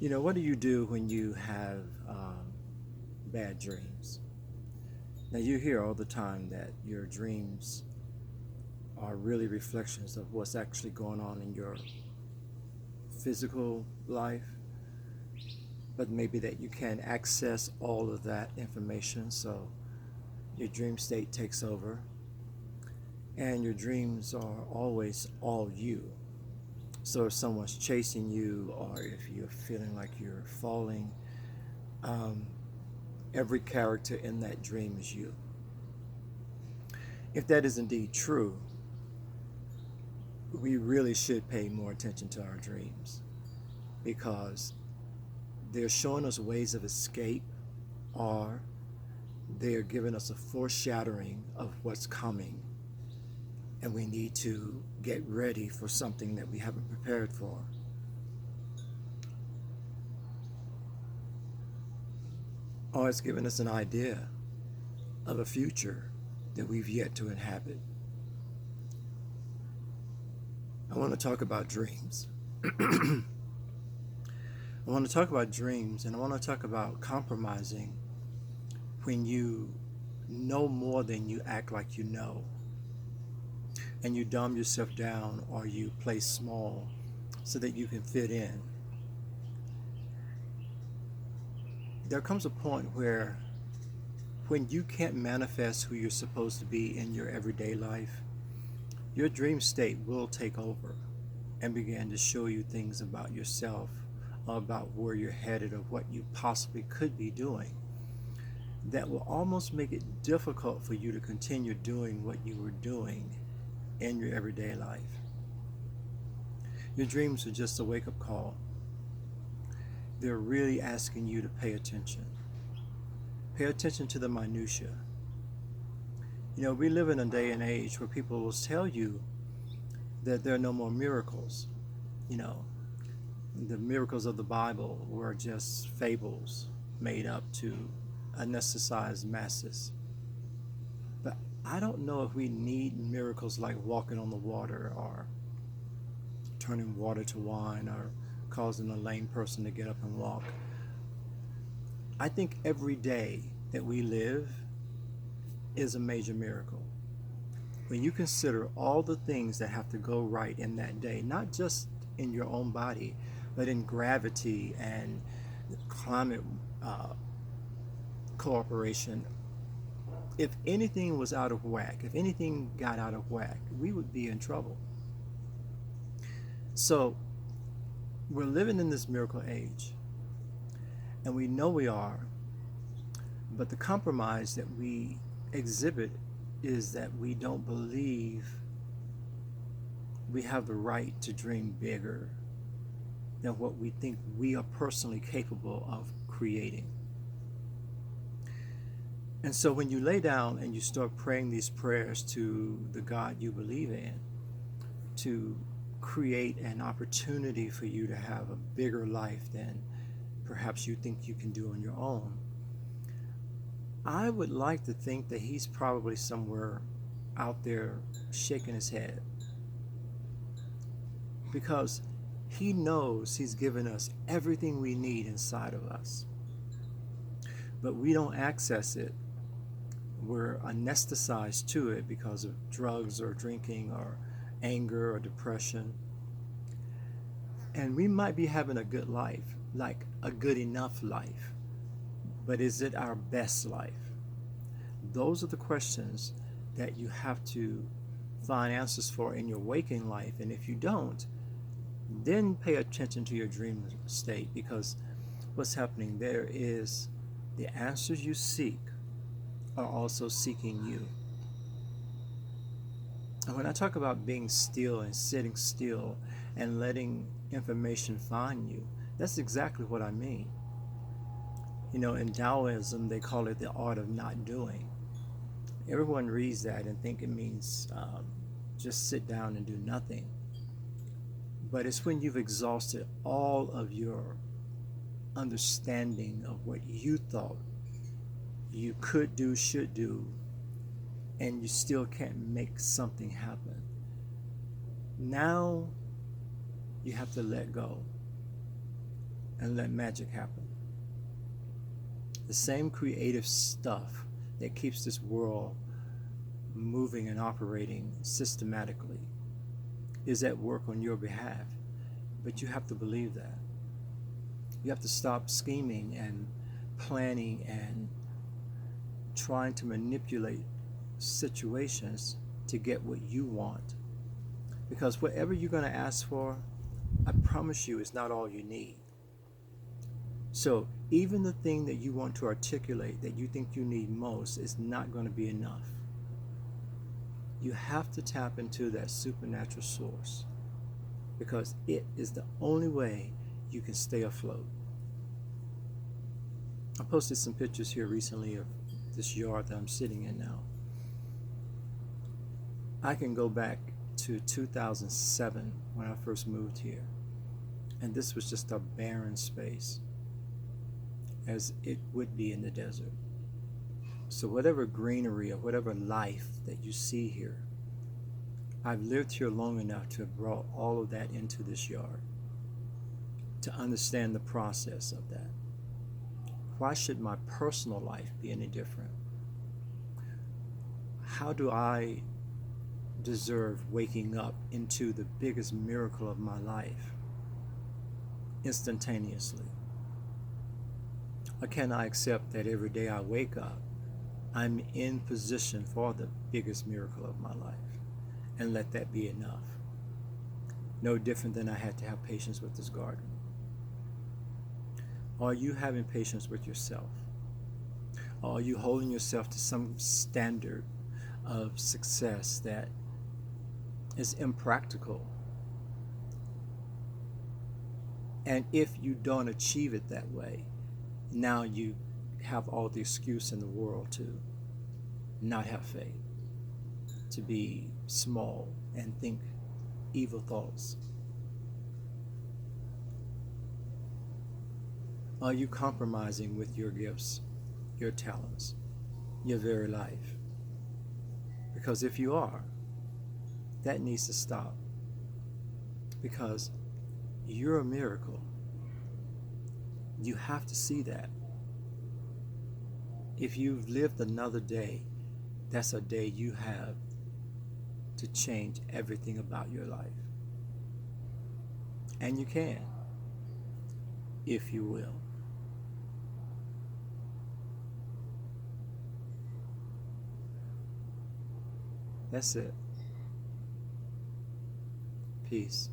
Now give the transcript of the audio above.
What do you do when you have bad dreams? Now, you hear all the time that your dreams are really reflections of what's actually going on in your physical life, but maybe that you can't access all of that information, so your dream state takes over, and your dreams are always all you. So if someone's chasing you, or if you're feeling like you're falling, um, every character in that dream is you. If that is indeed true, we really should pay more attention to our dreams because they're showing us ways of escape, or they're giving us a foreshadowing of what's coming, and we need to get ready for something that we haven't prepared for. Or it's giving us an idea of a future that we've yet to inhabit. I want to talk about dreams. I want to talk about dreams, and I want to talk about compromising when you know more than you act like you know, and you dumb yourself down or you play small so that you can fit in. There comes a point where when you can't manifest who you're supposed to be in your everyday life, your dream state will take over and begin to show you things about yourself, about where you're headed, or what you possibly could be doing, that will almost make it difficult for you to continue doing what you were doing in your everyday life. Your dreams are just a wake-up call. They're really asking you to pay attention. Pay attention to the minutiae. We live in a day and age where people will tell you that there are no more miracles. You know, the miracles of the Bible were just fables made up to anesthetize masses. But I don't know if we need miracles like walking on the water, or turning water to wine, or causing a lame person to get up and walk. I think every day that we live is a major miracle. When you consider all the things that have to go right in that day, not just in your own body, but in gravity and climate cooperation, if anything was out of whack, if anything got out of whack, we would be in trouble. So we're living in this miracle age, and we know we are, but the compromise that we exhibit is that we don't believe we have the right to dream bigger than what we think we are personally capable of creating. And so when you lay down and you start praying these prayers to the God you believe in, to create an opportunity for you to have a bigger life than perhaps you think you can do on your own, I would like to think that he's probably somewhere out there shaking his head, because he knows he's given us everything we need inside of us, but we don't access it. We're anesthetized to it because of drugs or drinking or anger or depression. And we might be having a good life, like a good enough life, but is it our best life? Those are the questions that you have to find answers for in your waking life. And if you don't, then pay attention to your dream state, because what's happening there is the answers you seek are also seeking you. And when I talk about being still and sitting still and letting information find you, that's exactly what I mean. In Taoism, they call it the art of not doing. Everyone reads that and think it means just sit down and do nothing. But it's when you've exhausted all of your understanding of what you thought you could do, should do, and you still can't make something happen. Now you have to let go. and let magic happen. The same creative stuff that keeps this world moving and operating systematically is at work on your behalf. But you have to believe that. You have to stop scheming and planning and trying to manipulate situations to get what you want. Because whatever you're going to ask for, I promise you, is not all you need. So even the thing that you want to articulate that you think you need most is not going to be enough. You have to tap into that supernatural source, because it is the only way you can stay afloat. I posted some pictures here recently of this yard that I'm sitting in now. I can go back to 2007 when I first moved here, and this was just a barren space, as it would be in the desert. So whatever greenery or whatever life that you see here, I've lived here long enough to have brought all of that into this yard, to understand the process of that. Why should my personal life be any different? How do I deserve waking up into the biggest miracle of my life instantaneously? Or can I accept that every day I wake up, I'm in position for the biggest miracle of my life, and let that be enough? No different than I had to have patience with this garden. Are you having patience with yourself? Are you holding yourself to some standard of success that is impractical? And if you don't achieve it that way, now you have all the excuse in the world to not have faith, to be small and think evil thoughts. Are you compromising with your gifts, your talents, your very life? Because if you are, that needs to stop. Because you're a miracle. You have to see that. If you've lived another day, that's a day you have to change everything about your life. And you can, if you will. That's it. Peace.